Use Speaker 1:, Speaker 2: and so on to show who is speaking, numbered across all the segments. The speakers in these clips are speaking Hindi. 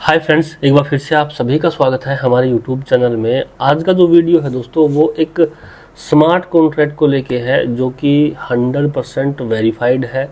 Speaker 1: हाय फ्रेंड्स, एक बार फिर से आप सभी का स्वागत है हमारे यूट्यूब चैनल में। आज का जो वीडियो है दोस्तों वो एक स्मार्ट कॉन्ट्रैक्ट को लेके है जो कि 100% वेरीफाइड है,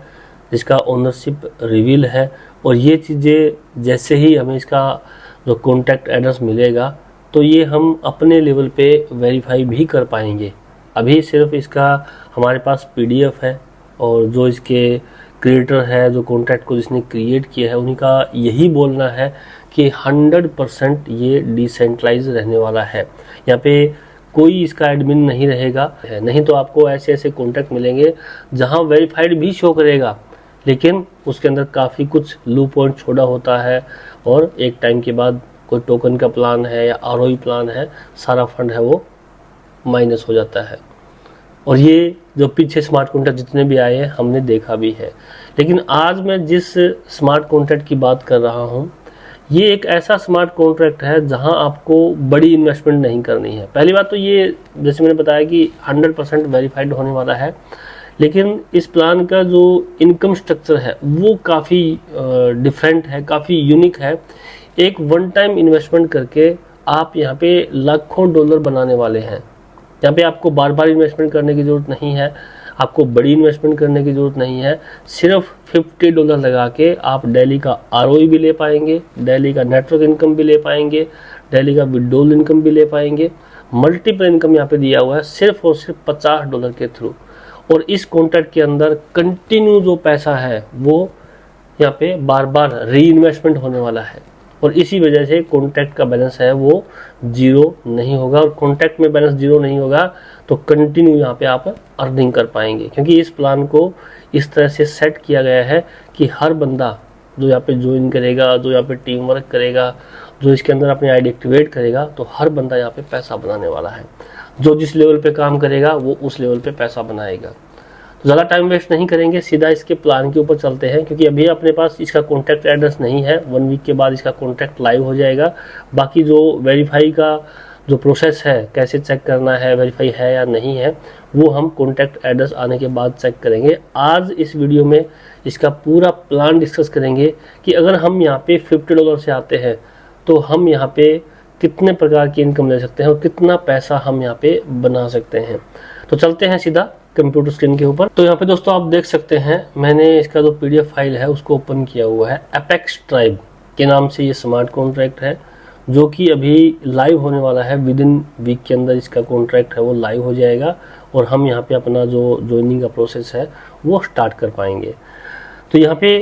Speaker 1: जिसका ओनरशिप रिवील है। और ये चीज़ें जैसे ही हमें इसका जो कॉन्टैक्ट एड्रेस मिलेगा तो ये हम अपने लेवल पे वेरीफाई भी कर पाएंगे। अभी सिर्फ इसका हमारे पास पीडीएफ है और जो इसके क्रिएटर है, जो कॉन्ट्रैक्ट को जिसने क्रिएट किया है, उन्हीं का यही बोलना है कि 100% ये डिसेंट्रलाइज रहने वाला है। यहाँ पे कोई इसका एडमिन नहीं रहेगा, नहीं तो आपको ऐसे ऐसे कॉन्ट्रैक्ट मिलेंगे जहाँ वेरीफाइड भी शो करेगा लेकिन उसके अंदर काफ़ी कुछ लूप पॉइंट छोड़ा होता है और एक टाइम के बाद कोई टोकन का प्लान है या आरओई प्लान है, सारा फंड है वो माइनस हो जाता है। और ये जो पीछे स्मार्ट कॉन्ट्रैक्ट जितने भी आए हैं हमने देखा भी है। लेकिन आज मैं जिस स्मार्ट कॉन्ट्रैक्ट की बात कर रहा हूँ ये एक ऐसा स्मार्ट कॉन्ट्रैक्ट है जहां आपको बड़ी इन्वेस्टमेंट नहीं करनी है। पहली बात तो ये, जैसे मैंने बताया कि 100% वेरीफाइड होने वाला है, लेकिन इस प्लान का जो इनकम स्ट्रक्चर है वो काफ़ी डिफरेंट है, काफ़ी यूनिक है। एक वन टाइम इन्वेस्टमेंट करके आप यहाँ पे लाखों डॉलर बनाने वाले हैं। यहाँ पे आपको बार बार इन्वेस्टमेंट करने की ज़रूरत नहीं है, आपको बड़ी इन्वेस्टमेंट करने की ज़रूरत नहीं है। सिर्फ $50 लगा के आप डेली का आरओई भी ले पाएंगे, डेली का नेटवर्क इनकम भी ले पाएंगे, डेली का विड्रॉल इनकम भी ले पाएंगे। मल्टीपल इनकम यहाँ पे दिया हुआ है सिर्फ और सिर्फ $50 के थ्रू। और इस कॉन्ट्रैक्ट के अंदर कंटिन्यू जो पैसा है वो यहाँ पे बार बार री इन्वेस्टमेंट होने वाला है और इसी वजह से कॉन्ट्रैक्ट का बैलेंस है वो जीरो नहीं होगा। और कॉन्ट्रैक्ट में बैलेंस जीरो नहीं होगा तो कंटिन्यू यहाँ पे आप अर्निंग कर पाएंगे, क्योंकि इस प्लान को इस तरह से सेट किया गया है कि हर बंदा जो यहाँ पे ज्वाइन करेगा, जो यहाँ पे टीम वर्क करेगा, जो इसके अंदर अपनी आईडी एक्टिवेट करेगा, तो हर बंदा यहाँ पे पैसा बनाने वाला है। जो जिस लेवल पे काम करेगा वो उस लेवल पे पैसा बनाएगा। ज़्यादा टाइम वेस्ट नहीं करेंगे, सीधा इसके प्लान के ऊपर चलते हैं, क्योंकि अभी अपने पास इसका कॉन्टैक्ट एड्रेस नहीं है। 1 वीक के बाद इसका कॉन्टैक्ट लाइव हो जाएगा। बाकी जो वेरीफाई का जो प्रोसेस है, कैसे चेक करना है वेरीफाई है या नहीं है, वो हम कॉन्टैक्ट एड्रेस आने के बाद चेक करेंगे। आज इस वीडियो में इसका पूरा प्लान डिस्कस करेंगे कि अगर हम यहाँ पे $50 से आते हैं तो हम यहाँ पे कितने प्रकार की इनकम ले सकते हैं और कितना पैसा हम यहाँ पे बना सकते हैं। तो चलते हैं सीधा कंप्यूटर स्क्रीन के ऊपर। तो यहाँ पे दोस्तों आप देख सकते हैं मैंने इसका जो पीडीएफ फाइल है उसको ओपन किया हुआ है। एपेक्स ट्राइब के नाम से ये स्मार्ट कॉन्ट्रैक्ट है जो कि अभी लाइव होने वाला है। विद इन वीक के अंदर इसका कॉन्ट्रैक्ट है वो लाइव हो जाएगा और हम यहाँ पे अपना जो ज्वाइनिंग का प्रोसेस है वो स्टार्ट कर पाएंगे। तो यहाँ पे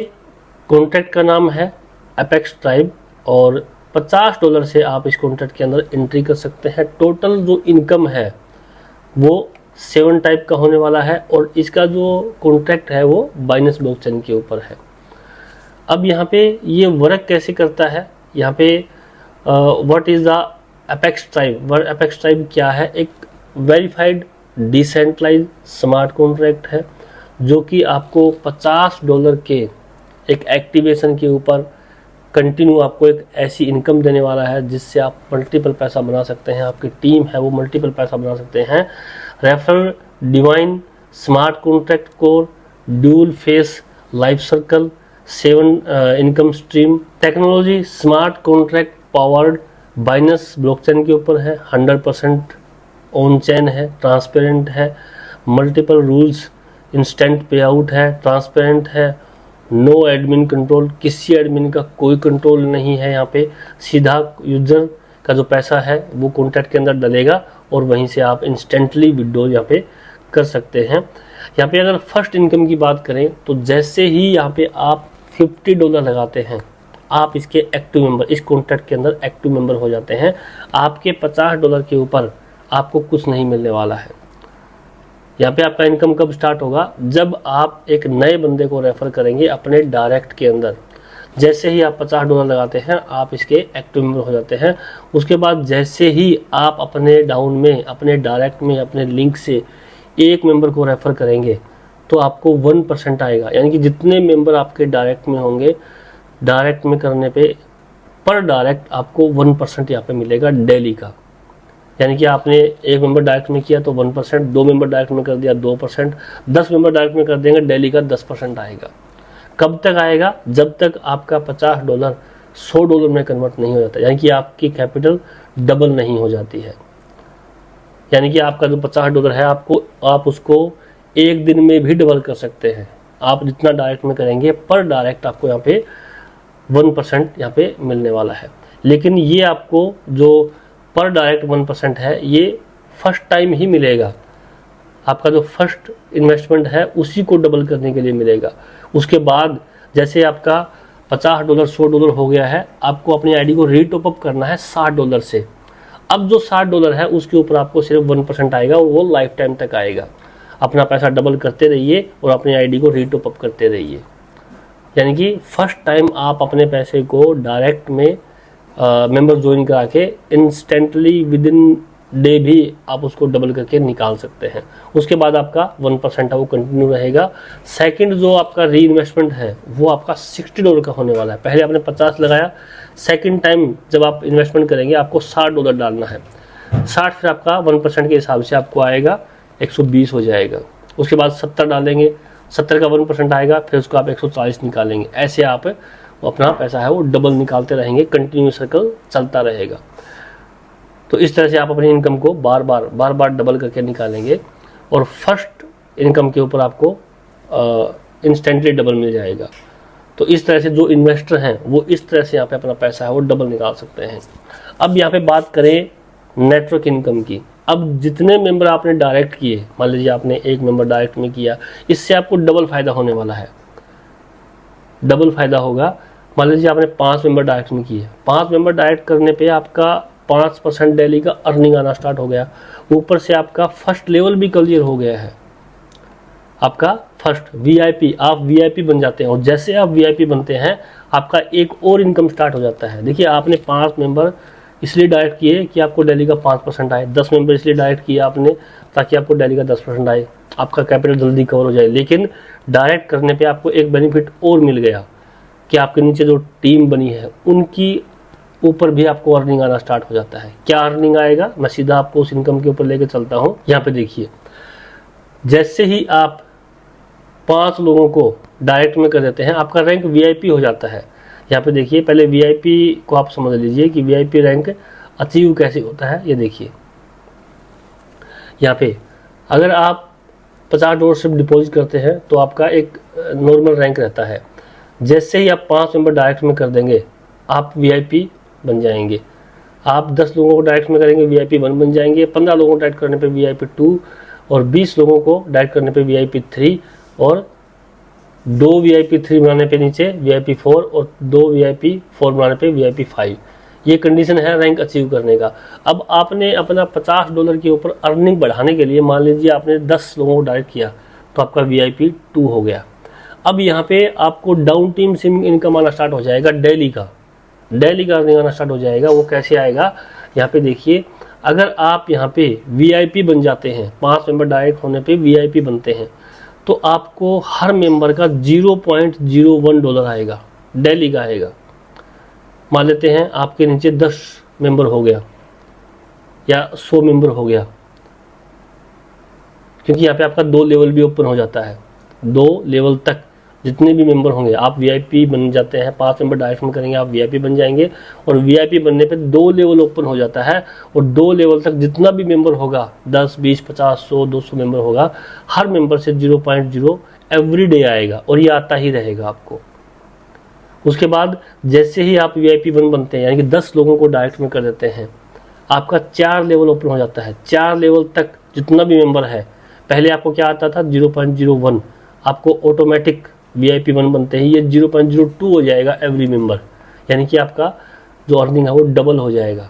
Speaker 1: कॉन्ट्रैक्ट का नाम है एपेक्स ट्राइब और $50 से आप इस कॉन्ट्रैक्ट के अंदर एंट्री कर सकते हैं। टोटल जो इनकम है वो 7 टाइप का होने वाला है और इसका जो कॉन्ट्रैक्ट है वो बाइनेंस ब्लॉकचेन के ऊपर है। अब यहाँ पे ये वर्क कैसे करता है, यहाँ पे what is the apex tribe. Apex tribe क्या है? एक वेरीफाइड डिसेंट्रलाइज स्मार्ट कॉन्ट्रैक्ट है जो कि आपको $50 के एक एक्टिवेशन के ऊपर कंटिन्यू आपको एक ऐसी इनकम देने वाला है जिससे आप मल्टीपल पैसा बना सकते हैं। आपकी टीम है वो मल्टीपल पैसा बना सकते हैं। Referral divine smart contract core dual face life circle 7 income stream technology smart contract powered Binance blockchain के ऊपर है। 100% ऑन चेन है, ट्रांसपेरेंट है, मल्टीपल रूल्स, इंस्टेंट पे आउट है, ट्रांसपेरेंट है, नो एडमिन कंट्रोल, किसी एडमिन का कोई कंट्रोल नहीं है। यहाँ पे सीधा यूजर का जो पैसा है वो कॉन्ट्रैक्ट के अंदर डलेगा और वहीं से आप इंस्टेंटली विड्रॉल यहाँ पे कर सकते हैं। यहाँ पे अगर फर्स्ट इनकम की बात करें तो जैसे ही यहाँ पे आप $50 लगाते हैं आप इसके एक्टिव मेंबर, इस कॉन्ट्रैक्ट के अंदर एक्टिव मेंबर हो जाते हैं। आपके $50 के ऊपर आपको कुछ नहीं मिलने वाला है। यहाँ पे आपका इनकम कब स्टार्ट होगा? जब आप एक नए बंदे को रेफर करेंगे अपने डायरेक्ट के अंदर। जैसे ही आप $50 लगाते हैं आप इसके एक्टिव मेंबर हो जाते हैं। उसके बाद जैसे ही आप अपने डाउन में, अपने डायरेक्ट में, अपने लिंक से एक मेंबर को रेफर करेंगे तो आपको 1% आएगा। यानी कि जितने मेंबर आपके डायरेक्ट में होंगे, डायरेक्ट में करने पे पर डायरेक्ट आपको 1% यहाँ पे मिलेगा डेली का। यानी कि आपने एक मेंबर डायरेक्ट में किया तो 1%, 2 मेंबर डायरेक्ट में कर दिया 2%, 10 मेंबर डायरेक्ट में कर देंगे डेली का 10% आएगा। कब तक आएगा? जब तक आपका $50 $100 में कन्वर्ट नहीं हो जाता, यानी कि आपकी कैपिटल डबल नहीं हो जाती है। यानी कि आपका जो $50 है आप उसको एक दिन में भी डबल कर सकते हैं। आप जितना डायरेक्ट में करेंगे पर डायरेक्ट आपको यहाँ पे 1% यहाँ पे मिलने वाला है। लेकिन ये आपको जो पर डायरेक्ट 1% है ये फर्स्ट टाइम ही मिलेगा। आपका जो फर्स्ट इन्वेस्टमेंट है उसी को डबल करने के लिए मिलेगा। उसके बाद जैसे आपका $50 $100 हो गया है, आपको अपनी आईडी को रीटॉप अप करना है $60 से। अब जो $60 है उसके ऊपर आपको सिर्फ 1% आएगा, वो लाइफ टाइम तक आएगा। अपना पैसा डबल करते रहिए और अपनी आईडी को रीटॉप अप करते रहिए। यानी कि फर्स्ट टाइम आप अपने पैसे को डायरेक्ट में मेंबर ज्वाइन करा के इंस्टेंटली विद इन डे भी आप उसको डबल करके निकाल सकते हैं। उसके बाद आपका 1% है वो कंटिन्यू रहेगा। सेकंड जो आपका री इन्वेस्टमेंट है वो आपका $60 का होने वाला है। पहले आपने 50 लगाया, सेकंड टाइम जब आप इन्वेस्टमेंट करेंगे आपको $60 डालना है। 60 फिर आपका 1% के हिसाब से आपको आएगा 120 हो जाएगा। उसके बाद 70 डालेंगे, 70 का 1% आएगा, फिर उसको आप 140 निकालेंगे। ऐसे आप अपना पैसा है वो डबल निकालते रहेंगे, कंटिन्यू सर्कल चलता रहेगा। तो इस तरह से आप अपनी इनकम को बार बार डबल करके निकालेंगे और फर्स्ट इनकम के ऊपर आपको इंस्टेंटली डबल मिल जाएगा। तो इस तरह से जो इन्वेस्टर हैं वो इस तरह से यहाँ पे अपना पैसा है वो डबल निकाल सकते हैं। अब यहाँ पे बात करें नेटवर्क इनकम की। अब जितने मेंबर आपने डायरेक्ट किए, मान लीजिए आपने एक मेंबर डायरेक्ट में किया, इससे आपको डबल फायदा होने वाला है। डबल फायदा होगा। मान लीजिए आपने 5 मेंबर डायरेक्ट में किए, 5 मेंबर डायरेक्ट करने पे आपका 5% डेली का अर्निंग आना स्टार्ट हो गया। ऊपर से आपका फर्स्ट लेवल भी क्लियर हो गया है। आपका फर्स्ट वीआईपी, आप वीआईपी बन जाते हैं और जैसे आप वीआईपी बनते हैं आपका एक और इनकम स्टार्ट हो जाता है। देखिए आपने 5 मेंबर इसलिए डायरेक्ट किए कि आपको डेली का 5% आए, 10 मेंबर इसलिए डायरेक्ट किए आपने ताकि आपको डेली का 10% आए, आपका कैपिटल जल्दी कवर हो जाए। लेकिन डायरेक्ट करने पे आपको एक बेनिफिट और मिल गया कि आपके नीचे जो टीम बनी है उनकी ऊपर भी आपको अर्निंग आना स्टार्ट हो जाता है। क्या अर्निंग आएगा, मैं सीधा आपको उस इनकम के ऊपर लेके चलता हूँ। यहाँ पे देखिए, जैसे ही आप 5 लोगों को डायरेक्ट में कर देते हैं आपका रैंक वीआईपी हो जाता है। यहाँ पे देखिए, पहले वीआईपी को आप समझ लीजिए कि वीआईपी रैंक अचीव कैसे होता है। ये देखिए यहाँ पे अगर आप $50 सिर्फ डिपॉजिट करते हैं तो आपका एक नॉर्मल रैंक रहता है। जैसे ही आप 5 मेंबर डायरेक्ट में कर देंगे आप वीआईपी बन जाएंगे। आप 10 लोगों को डायरेक्ट में करेंगे वीआईपी 1 बन जाएंगे, 15 लोगों को डायरेक्ट करने पे वीआईपी 2 और 20 लोगों को डायरेक्ट करने पे वीआईपी 3 और 2 वीआईपी 3 बनाने पे नीचे वीआईपी 4 और 2 वीआईपी 4 बनाने पे वीआईपी 5। ये कंडीशन है रैंक अचीव करने का। अब आपने अपना $50 के ऊपर अर्निंग बढ़ाने के लिए मान लीजिए आपने 10 लोगों को डायरेक्ट किया तो आपका वीआईपी 2 हो गया। अब यहाँ पे आपको डाउन टीम से इनकम आना स्टार्ट हो जाएगा, डेली का अर्निंग आना स्टार्ट हो जाएगा। वो कैसे आएगा, यहाँ पे देखिए, अगर आप यहाँ पे वीआईपी बन जाते हैं, 5 मेंबर डायरेक्ट होने पे वीआईपी बनते हैं तो आपको हर मेंबर का $0.01 आएगा, डेली का आएगा। मान लेते हैं आपके नीचे 10 मेंबर हो गया या 100 मेंबर हो गया, क्योंकि यहाँ पे आपका 2 लेवल भी ओपन हो जाता है। 2 लेवल तक जितने भी मेंबर होंगे आप वीआईपी बन जाते हैं। 5 मेंबर डायरेक्ट में करेंगे आप वीआईपी बन जाएंगे और वीआईपी बनने पे 2 लेवल ओपन हो जाता है और 2 लेवल तक जितना भी मेंबर होगा 10, 20, 50, 100, 200 मेंबर होगा, हर मेंबर से 0.0 एवरी डे आएगा और ये आता ही रहेगा आपको। उसके बाद जैसे ही आप वीआईपी 1 बनते हैं, यानी कि 10 लोगों को डायरेक्ट में कर देते हैं, आपका 4 लेवल ओपन हो जाता है। 4 लेवल तक जितना भी मेंबर है, पहले आपको क्या आता था 0.01, आपको ऑटोमेटिक वीआईपी 1 बनते ही ये 0.02 हो जाएगा एवरी मेंबर, यानी कि आपका जो अर्निंग है वो डबल हो जाएगा।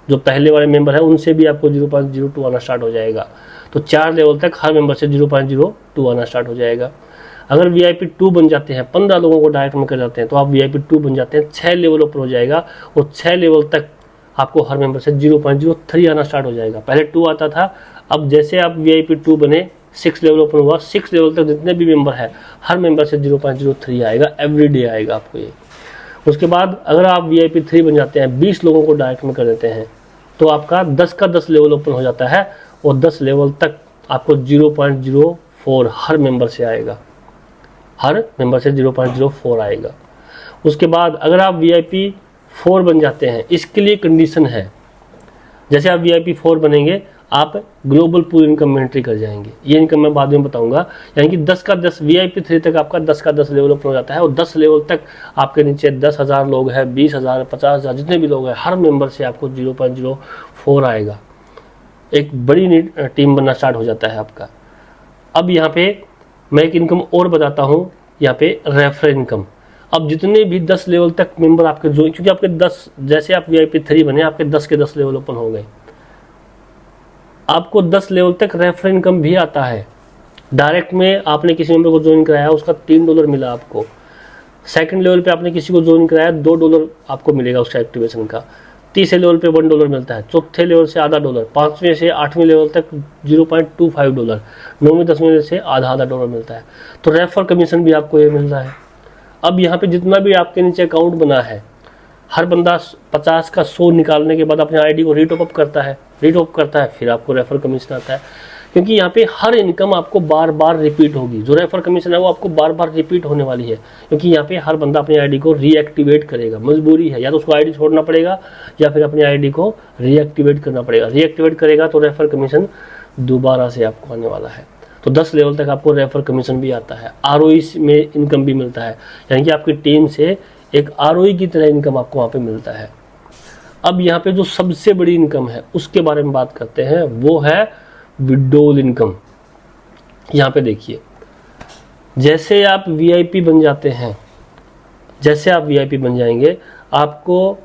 Speaker 1: जो पहले वाले मेंबर है उनसे भी आपको 0.02 आना स्टार्ट हो जाएगा। तो 4 लेवल तक हर मेंबर से 0.02 आना स्टार्ट हो जाएगा। अगर वीआईपी 2 बन जाते हैं, 15 लोगों को डायरेक्ट में कर जाते हैं तो आप वीआईपी 2 बन जाते हैं, 6 लेवल ऊपर हो जाएगा और 6 लेवल तक आपको हर मेंबर से 0.03 आना स्टार्ट हो जाएगा। पहले 2 आता था, अब जैसे आप वीआईपी 2 बने 6 लेवल ओपन हुआ, 6 लेवल तक जितने भी मेंबर है हर मेंबर से 0.03 आएगा, एवरी डे आएगा आपको ये। उसके बाद अगर आप वीआईपी 3 बन जाते हैं, 20 लोगों को डायरेक्ट में कर देते हैं तो आपका 10 का 10 लेवल ओपन हो जाता है और 10 लेवल तक आपको 0.04 हर मेंबर से आएगा, हर मेंबर से 0.04 आएगा। उसके बाद अगर आप VIP 4 बन जाते हैं, इसके लिए कंडीशन है, जैसे आप VIP 4 बनेंगे आप ग्लोबल पूल इनकम में एंट्री कर जाएंगे। ये इनकम मैं बाद में बताऊंगा। यानी कि 10 का 10 VIP 3 तक आपका 10 का 10 लेवल अप हो जाता है, और 10 लेवल तक आपके नीचे 10,000 लोग हैं, 20,000, 50,000, जितने भी लोग हैं, हर मेंबर से आपको 0.04 आएगा। एक बड़ी टीम बनना स्टार्ट हो जाता है आपका। अब यहाँ पे मैं एक इनकम और बताता हूँ, यहाँ पे रेफर इनकम। अब जितने भी 10 लेवल तक मेंबर आपके जो, क्योंकि आपके 10, जैसे आप VIP 3 बने, आपके 10 के 10 लेवल ओपन हो गए, आपको 10 लेवल तक रेफर इनकम भी आता है। डायरेक्ट में आपने किसी मेंबर को ज्वाइन कराया, उसका $3 मिला आपको। सेकंड लेवल पे आपने किसी को ज्वाइन कराया, $2 आपको मिलेगा उसका एक्टिवेशन का। तीसरे लेवल पे $1 मिलता है, चौथे लेवल से आधा $1, 5वें से 8वें लेवल तक $0.25, 9वें 10वें से आधा $1 मिलता है। तो रेफर कमीशन भी आपको ये मिल रहा है। अब यहाँ पे जितना भी आपके नीचे अकाउंट बना है, हर बंदा 50 का 100 निकालने के बाद अपने ID को रीटॉप करता है, फिर आपको रेफर कमीशन आता है। क्योंकि यहाँ पे हर इनकम आपको बार बार रिपीट होगी, जो रेफर कमीशन है वो आपको बार बार रिपीट होने वाली है, क्योंकि यहाँ पे हर बंदा अपनी ID को रीएक्टिवेट करेगा। मजबूरी है, या तो उसको ID छोड़ना पड़ेगा या फिर अपनी ID को रीएक्टिवेट करना पड़ेगा। रीएक्टिवेट करेगा तो रेफर कमीशन दोबारा से आपको आने वाला है। तो 10 लेवल तक आपको रेफर कमीशन भी आता है। ROE में इनकम भी मिलता है, यानी कि आपकी टीम से एक ROE की तरह इनकम आपको वहाँ पे मिलता है। अब यहाँ पे जो सबसे बड़ी इनकम है उसके बारे में बात करते हैं, वो है विड्रॉल इनकम। यहाँ पे देखिए, जैसे आप VIP बन जाते हैं, जैसे आप VIP बन जाएंगे, आपको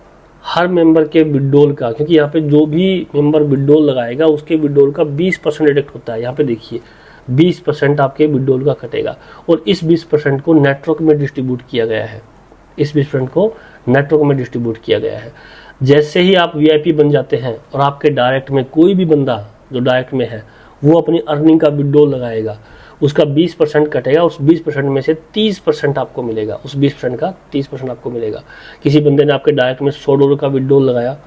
Speaker 1: हर मेंबर के विड्रॉल का, क्योंकि यहाँ पे जो भी मेंबर विड्रॉल लगाएगा उसके विड्रॉल का 20% डिडक्ट होता है। यहाँ पे देखिए 20% आपके विड्रॉल का कटेगा, और इस 20% को नेटवर्क में डिस्ट्रीब्यूट किया गया है। इस 20% को नेटवर्क में डिस्ट्रीब्यूट किया गया है। जैसे ही आप VIP बन जाते हैं और आपके डायरेक्ट में कोई भी बंदा जो डायरेक्ट में है वो अपनी अर्निंग का विड्रॉल लगाएगा, उसका 20% कटेगा, उस 20% में से 30% आपको मिलेगा, उस 20% का 30% आपको मिलेगा। किसी बंदे ने आपके डायरेक्ट में $100 का विड्रॉल लगाया,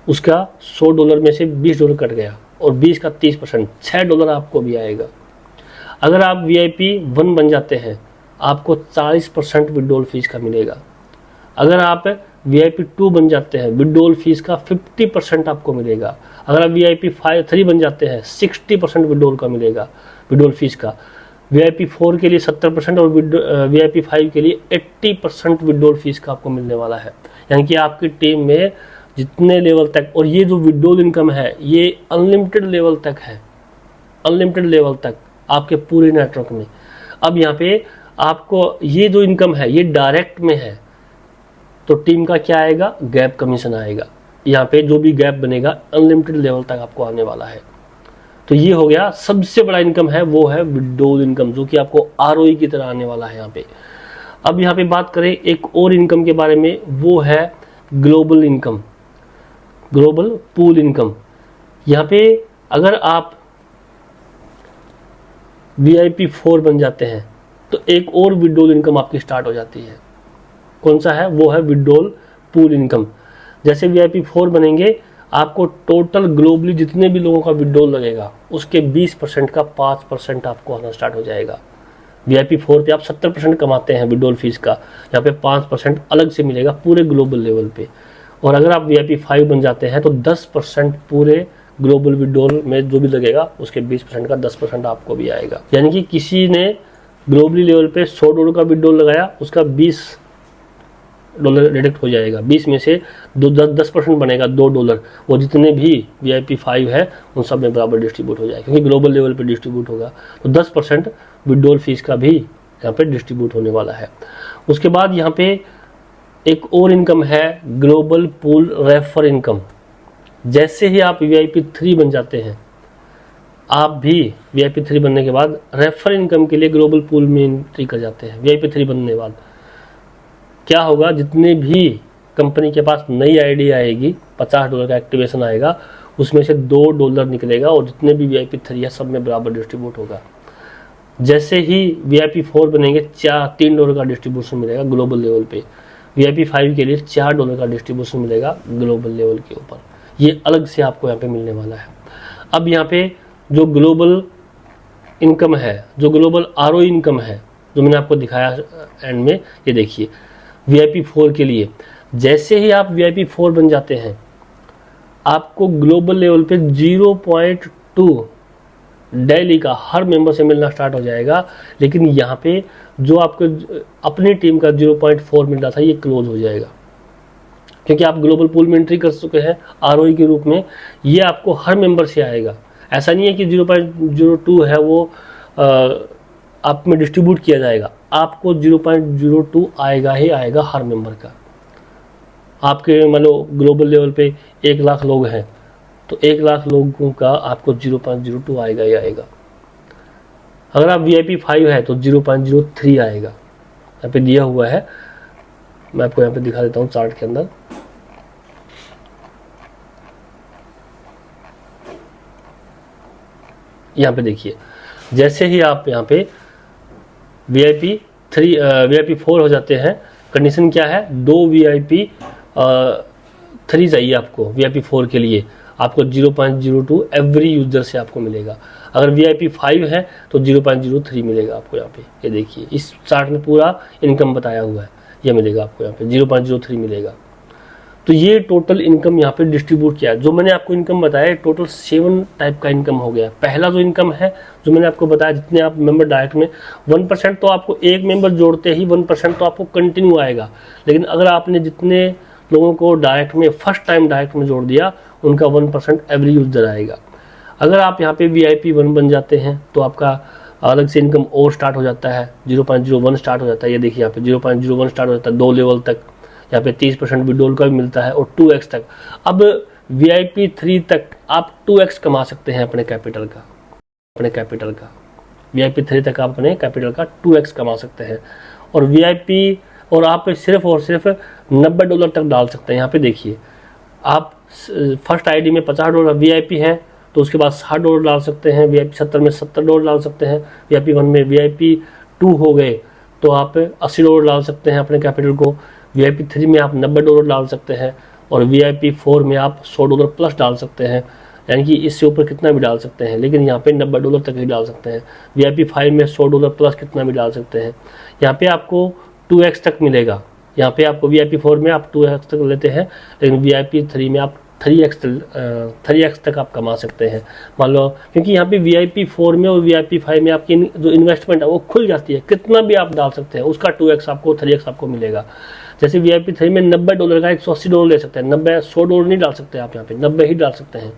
Speaker 1: उसका $100 में से $20 कट गया, और 20 का 30% $6 आपको भी आएगा। अगर आप VIP 1 बन जाते हैं, आपको 40% विड्रॉल फीस का मिलेगा। अगर आप VIP 2 बन जाते हैं, विड्रॉल फीस का 50% आपको मिलेगा। अगर आप VIP 3 बन जाते हैं, 60% विड्रॉल का मिलेगा, विड्रॉल फीस का। VIP 4 के लिए 70% और VIP 5 के लिए 80% विड्रॉल फीस का आपको मिलने वाला है। यानी कि आपकी टीम में जितने लेवल तक, और ये जो विड्रॉल इनकम है ये अनलिमिटेड लेवल तक है, अनलिमिटेड लेवल तक आपके पूरे नेटवर्क में। अब यहाँ पे आपको ये जो इनकम है ये डायरेक्ट में है, तो टीम का क्या आएगा, गैप कमीशन आएगा। यहाँ पे जो भी गैप बनेगा अनलिमिटेड लेवल तक आपको आने वाला है। तो ये हो गया सबसे बड़ा इनकम है, वो है विड्रॉल इनकम, जो कि आपको ROE की तरह आने वाला है यहाँ पे। अब यहाँ पे बात करें एक और इनकम के बारे में, वो है global income, global pool income. यहाँ पे अगर आप VIP 4 बन जाते हैं तो एक और विड्रॉल इनकम आपकी स्टार्ट हो जाती है। कौन सा है, वो है विड्रॉल पूल इनकम। जैसे VIP 4 बनेंगे, आपको टोटल ग्लोबली जितने भी लोगों का विड्रॉल लगेगा उसके 20% का 5% आपको आना स्टार्ट हो जाएगा। VIP 4 पे आप 70% कमाते हैं विड्रॉल फीस का, यहाँ पे 5% अलग से मिलेगा पूरे ग्लोबल लेवल पे। और अगर आप VIP 5 बन जाते हैं तो 10% पूरे ग्लोबल विड्रॉल में जो भी लगेगा उसके 20% का 10% आपको भी आएगा। यानी कि किसी ने ग्लोबली लेवल पे $100 का विड्रॉल लगाया, उसका $20 डिडक्ट हो जाएगा। 20 में से 10% बनेगा $2, वो जितने भी VIP 5 है उन सब में बराबर डिस्ट्रीब्यूट हो जाएगा, क्योंकि ग्लोबल लेवल पे डिस्ट्रीब्यूट होगा। तो 10% विड्रॉल फीस का भी यहाँ पे डिस्ट्रीब्यूट होने वाला है। उसके बाद यहाँ पे एक और इनकम है ग्लोबल पूल रेफर इनकम। जैसे ही आप VIP 3 बन जाते हैं, आप भी VIP 3 बनने के बाद रेफर इनकम के लिए ग्लोबल पूल में एंट्री कर जाते हैं। VIP 3 बनने के बाद क्या होगा, जितने भी कंपनी के पास नई ID आएगी, $50 का एक्टिवेशन आएगा, उसमें से $2 निकलेगा, और जितने भी VIP 3 है सब में बराबर डिस्ट्रीब्यूट होगा। जैसे ही VIP 4 बनेंगे, $3 का डिस्ट्रीब्यूशन मिलेगा ग्लोबल लेवल पे। VIP 5 के लिए $4 का डिस्ट्रीब्यूशन मिलेगा ग्लोबल लेवल के ऊपर। ये अलग से आपको यहाँ पे मिलने वाला है। अब यहाँ पे जो ग्लोबल इनकम है, जो ग्लोबल ROE इनकम है, जो मैंने आपको दिखाया एंड में, ये देखिए VIP 4 के लिए। जैसे ही आप VIP 4 बन जाते हैं, आपको ग्लोबल लेवल पे 0.2 डेली का हर मेंबर से मिलना स्टार्ट हो जाएगा। लेकिन यहाँ पे जो आपको अपनी टीम का 0.4 मिल रहा था, ये क्लोज हो जाएगा, क्योंकि आप ग्लोबल पूल में एंट्री कर चुके हैं ROE के रूप में। ये आपको हर मेंबर से आएगा। ऐसा नहीं है कि 0.02 है वो आप में डिस्ट्रीब्यूट किया जाएगा, आपको 0.02 आएगा ही आएगा हर मेंबर का। आपके मान लो ग्लोबल लेवल पे 1 लाख लोग हैं, तो 1 लाख लोगों का आपको 0.02 आएगा ही आएगा। अगर आप VIP 5 है तो 0.03 आएगा। यहाँ पे दिया हुआ है, मैं आपको यहाँ पे दिखा देता हूँ चार्ट के अंदर। यहाँ पे देखिए, जैसे ही आप यहाँ पे VIP 4 हो जाते हैं, कंडीशन क्या है, 2 VIP 3 चाहिए आपको VIP 4 के लिए। आपको 0.02 एवरी यूजर से आपको मिलेगा। अगर VIP 5 है तो 0.03 मिलेगा आपको यहाँ पे। ये देखिए, इस चार्ट में पूरा इनकम बताया हुआ है, ये मिलेगा आपको यहाँ पे 0.03 मिलेगा। तो ये टोटल इनकम यहाँ पे डिस्ट्रीब्यूट किया है। जो मैंने आपको इनकम बताया, टोटल 7 टाइप का इनकम हो गया। पहला जो इनकम है, जो मैंने आपको बताया, जितने आप मेंबर डायरेक्ट में 1% तो आपको एक मेंबर जोड़ते ही 1% तो आपको कंटिन्यू आएगा। लेकिन अगर आपने जितने लोगों को डायरेक्ट में फर्स्ट टाइम डायरेक्ट में जोड़ दिया, उनका 1% एवरी यूजर आएगा। अगर आप यहाँ पे VIP 1 बन जाते हैं तो आपका अलग से इनकम और स्टार्ट हो जाता है, 0.01 स्टार्ट हो जाता है। ये देखिए यहाँ पे 0.01 स्टार्ट हो जाता है 2 लेवल तक। यहाँ पे 30% विड्रॉल का भी मिलता है और 2x तक। अब VIP 3 तक आप 2x कमा सकते हैं अपने कैपिटल का। VIP 3 तक आप अपने कैपिटल का 2x कमा सकते हैं। और VIP और आप सिर्फ और सिर्फ $90 तक डाल सकते हैं। यहाँ पे देखिए, आप फर्स्ट आईडी में $50 VIP है तो उसके बाद $60 डाल सकते हैं। VIP 70 में $70 डाल सकते हैं। VIP 1 में VIP 2 हो गए तो आप $80 डाल सकते हैं अपने कैपिटल को। VIP 3 में आप $90 डाल सकते हैं और VIP 4 में आप $100 प्लस डाल सकते हैं। यानी कि इससे ऊपर कितना भी डाल सकते हैं, लेकिन यहाँ पे $90 तक ही डाल सकते हैं। VIP 5 में $100 प्लस कितना भी डाल सकते हैं। यहाँ पे आपको 2x तक मिलेगा। यहाँ पे आपको VIP 4 में आप 2x तक लेते हैं, लेकिन VIP 3 में आप 3x तक आप कमा सकते हैं। मान लो, क्योंकि यहाँ पे VIP 4 में और VIP 5 में आपकी जो इन्वेस्टमेंट है वो खुल जाती है, कितना भी आप डाल सकते हैं, उसका 2x आपको 3x आपको मिलेगा। जैसे VIP 3 में $90 का $180 ले सकते हैं, $100 नहीं डाल सकते आप, यहाँ पे 90 ही डाल सकते हैं।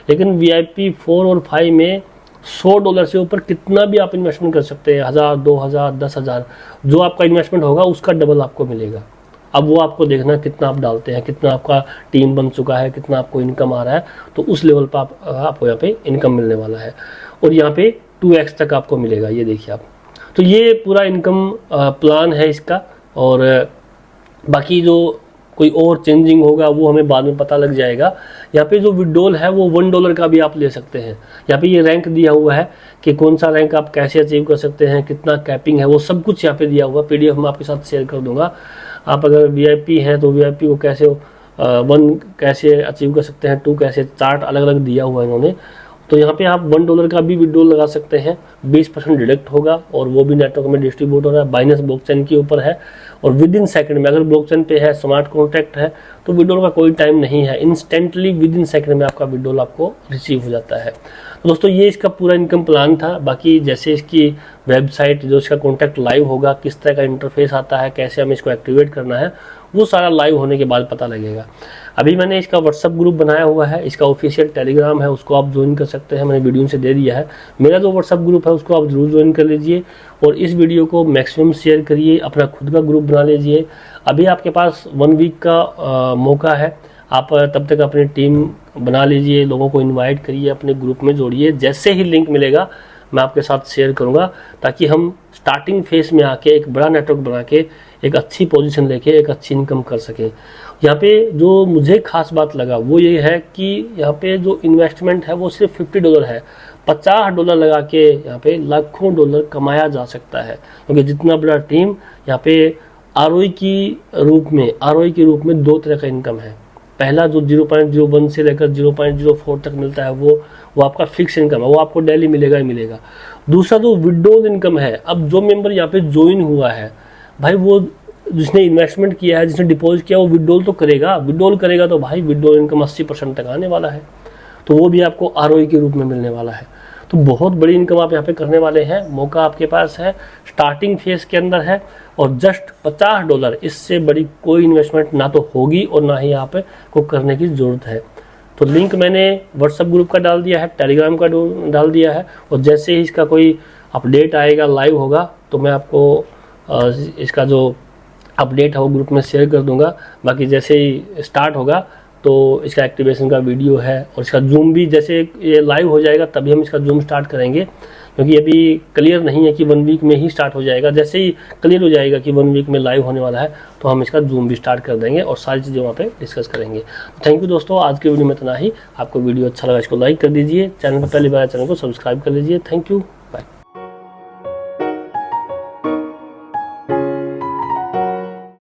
Speaker 1: लेकिन VIP 4 और 5 में $100 से ऊपर कितना भी आप इन्वेस्टमेंट कर सकते हैं, 1000, 2000, 10,000, जो आपका इन्वेस्टमेंट होगा उसका डबल आपको मिलेगा। अब वो आपको देखना कितना आप डालते हैं, कितना आपका टीम बन चुका है, कितना आपको इनकम आ रहा है, तो उस लेवल पर आपको यहाँ पे इनकम मिलने वाला है। और यहाँ पे 2x तक आपको मिलेगा, ये देखिए आप। तो ये पूरा इनकम प्लान है इसका। और बाकी जो कोई और चेंजिंग होगा वो हमें बाद में पता लग जाएगा। यहाँ पे जो विड्रॉल है वो $1 का भी आप ले सकते हैं। यहाँ पे ये रैंक दिया हुआ है कि कौन सा रैंक आप कैसे अचीव कर सकते हैं, कितना कैपिंग है, वो सब कुछ यहाँ पे दिया हुआ। PDF मैं आपके साथ शेयर कर दूंगा। आप अगर VIP हैं तो VIP को कैसे 1 कैसे अचीव कर सकते हैं, 2 कैसे, चार्ट अलग अलग दिया हुआ है इन्होंने। तो यहाँ पे आप $1 का भी विड्रॉल लगा सकते हैं, 20% डिडक्ट होगा और वो भी नेटवर्क में डिस्ट्रीब्यूट हो रहा है। बाइनेंस ब्लॉकचेन के ऊपर है और विद इन सेकंड में, अगर ब्लॉकचेन पे है, स्मार्ट कॉन्ट्रैक्ट है, तो विड्रॉल का कोई टाइम नहीं है, इंस्टेंटली विद इन सेकंड में आपका विड्रॉल आपको रिसीव हो जाता है। तो दोस्तों ये इसका पूरा इनकम प्लान था। बाकी जैसे इसकी वेबसाइट, जो इसका कॉन्टैक्ट लाइव होगा, किस तरह का इंटरफेस आता है, कैसे हमें इसको एक्टिवेट करना है, वो सारा लाइव होने के बाद पता लगेगा। अभी मैंने इसका व्हाट्सअप ग्रुप बनाया हुआ है, इसका ऑफिशियल टेलीग्राम है, उसको आप ज्वाइन कर सकते हैं, मैंने वीडियो से दे दिया है। मेरा जो व्हाट्सअप ग्रुप है उसको आप जरूर ज्वाइन कर लीजिए और इस वीडियो को मैक्सिमम शेयर करिए, अपना खुद का ग्रुप बना लीजिए। अभी आपके पास 1 वीक का मौका है, आप तब तक अपनी टीम बना लीजिए, लोगों को इन्वाइट करिए, अपने ग्रुप में जोड़िए। जैसे ही लिंक मिलेगा मैं आपके साथ शेयर करूंगा, ताकि हम स्टार्टिंग फेज में आके एक बड़ा नेटवर्क बना के एक अच्छी पोजीशन लेके एक अच्छी इनकम कर सकें। यहाँ पे जो मुझे खास बात लगा वो ये है कि यहाँ पे जो इन्वेस्टमेंट है वो सिर्फ $50 है। $50 लगा के यहाँ पे लाखों डॉलर कमाया जा सकता है, क्योंकि जितना बड़ा टीम, यहाँ पे ROI के रूप में 2 तरह का इनकम है। पहला जो 0.01 से लेकर 0.04 तक मिलता है वो आपका फिक्स इनकम है, वो आपको डेली मिलेगा ही मिलेगा। दूसरा जो विड्रॉल इनकम है, अब जो मेंबर यहाँ पे ज्वाइन हुआ है भाई, वो जिसने इन्वेस्टमेंट किया है, जिसने डिपॉजिट किया, वो विड्रॉल तो करेगा। विड्रॉल करेगा तो भाई विड्रॉल इनकम 80% तक आने वाला है, तो वो भी आपको आरओई के रूप में मिलने वाला है। तो बहुत बड़ी इनकम आप यहाँ पे करने वाले हैं। मौका आपके पास है, स्टार्टिंग फेज के अंदर है, और जस्ट $50, इससे बड़ी कोई इन्वेस्टमेंट ना तो होगी और ना ही आप को करने की ज़रूरत है। तो लिंक मैंने व्हाट्सएप ग्रुप का डाल दिया है, टेलीग्राम का डाल दिया है, और जैसे ही इसका कोई अपडेट आएगा, लाइव होगा, तो मैं आपको इसका जो अपडेट है वो ग्रुप में शेयर कर दूंगा। बाकी जैसे ही स्टार्ट होगा तो इसका एक्टिवेशन का वीडियो है, और इसका जूम भी जैसे ये लाइव हो जाएगा तभी हम इसका जूम स्टार्ट करेंगे, क्योंकि अभी क्लियर नहीं है कि 1 वीक में ही स्टार्ट हो जाएगा। जैसे ही क्लियर हो जाएगा कि 1 वीक में लाइव होने वाला है तो हम इसका जूम भी स्टार्ट कर देंगे और सारी चीज़ें वहाँ पे डिस्कस करेंगे। थैंक यू दोस्तों, आज के वीडियो में इतना ही। आपको वीडियो अच्छा लगा इसको लाइक कर दीजिए, चैनल पर पहली बार चैनल को सब्सक्राइब कर लीजिए। Thank you.